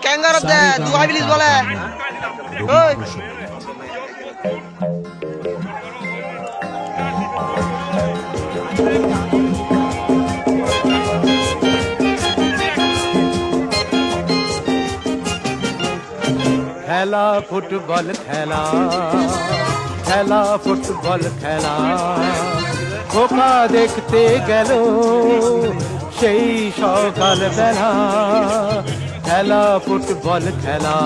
ক্যাঙ্গার দে দুয়াই বিলিস বলে ওই খেলা ফুটবল খেলা খেলা ফুটবল খেলা খোকা দেখতে গেল সেই সকাল বেলা খেলা ফুটবল খেলা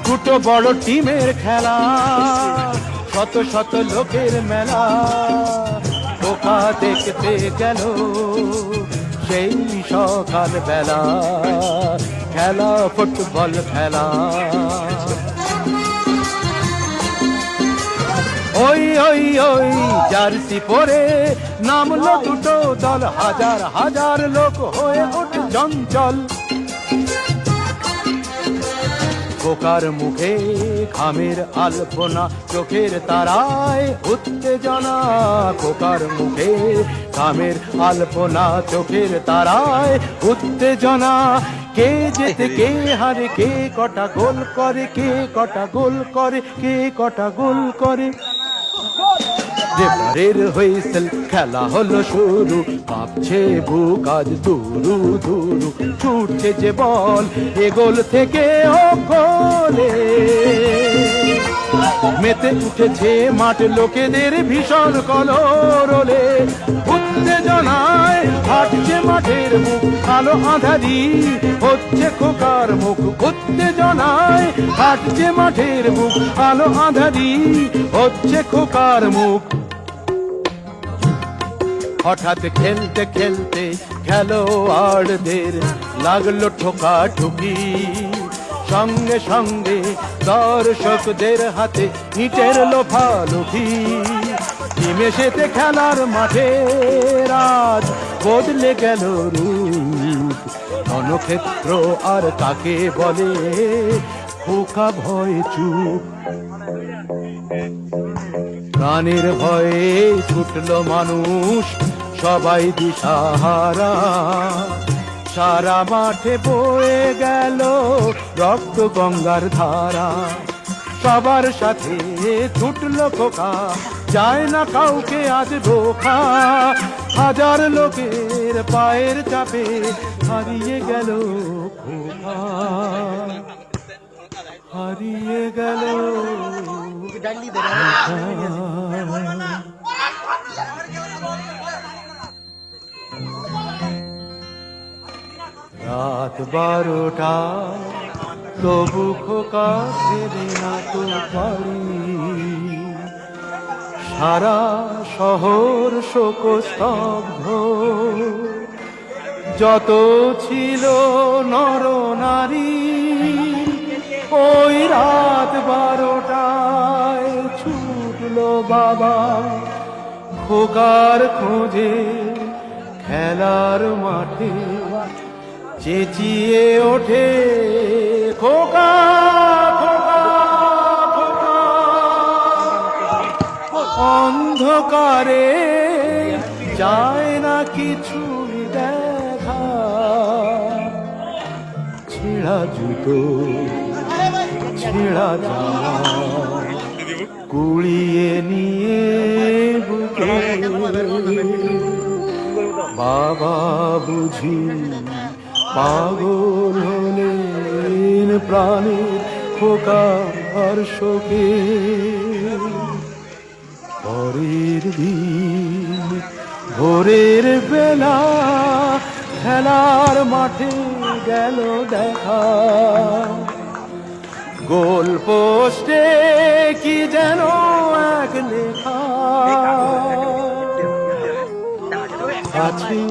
দুটো বড় টিমের খেলা শত শত লোকের মেলা খোকা দেখতে গেল সেই সকাল বেলা খেলা ফুটবল খেলা ওই ওই ওই জার্সি পরে নামলো দুটো দল হাজার হাজার লোক হয়ে ওঠে চঞ্চল খোকার মুখে ঘামের আলপনা চোখের তারায় উত্তেজনা খোকার মুখে ঘামের আলপনা চোখের তারায় উত্তেজনা কে জেতে কে হারে কে কটা গোল করে কে কটা গোল করে কে কটা গোল করে রেফারির হুইসেল খেলা হলো শুরু কাঁপছে বুক আজ দুরু দুরু ছুটছে যে বল এ গোল থেকে ও গোলে মেতে উঠেছে মাঠ লোকেদের ভীষণ কলরলে উত্তেজনায় হাঁটছে মাঠের মুখ কালো আঁধারি হচ্ছে খোকার মুখ উত্তেজনায় হাঁটছে মাঠের মুখ কালো আঁধারি হচ্ছে খোকার মুখ হঠাৎ খেলতে খেলতে খেলোয়াড়দের লাগলো ঠোকা ঠুকি সঙ্গে সঙ্গে দর্শকদের হাতে ইটের লোফালোফি নিমেষেতে খেলার মাঠে রাজ বদলে গেল রূপ রণক্ষেত্র আর কাকে বলে খোকা ভয় চুপ প্রাণের ভয়ে ছুটলো মানুষ সবাই দিশাহারা সারা মাঠে বয়ে গেল রক্ত গঙ্গার ধারা সবার সাথে ছুটলো খোকা যায় না কাউকে আজ রোখা হাজার লোকের পায়ের চাপে হারিয়ে গেল খোকা হারিয়ে গেল রাত 12টা তবু খোকা ফেরে না তো বাড়ি সারা শহর শোকস্তব্ধ যত ছিল নর নারী ওই রাত 12টায় ছুটলো বাবা খোকার খোঁজে খেলার মাঠে চেঁচিয়ে ওঠে খোকা খোকা খোকা অন্ধকারে যায় না কিছু দেখা ছেঁড়া জুতো ছেঁড়া জামা কুড়িয়ে নিয়ে বুকে বাবা বুঝি পাগল হলেন প্রাণের খোকার শোকে পরের দিন ভোরের বেলা খেলার মাঠে গেল দেখা গোল পোস্টে কি যেন এক লেখা আছে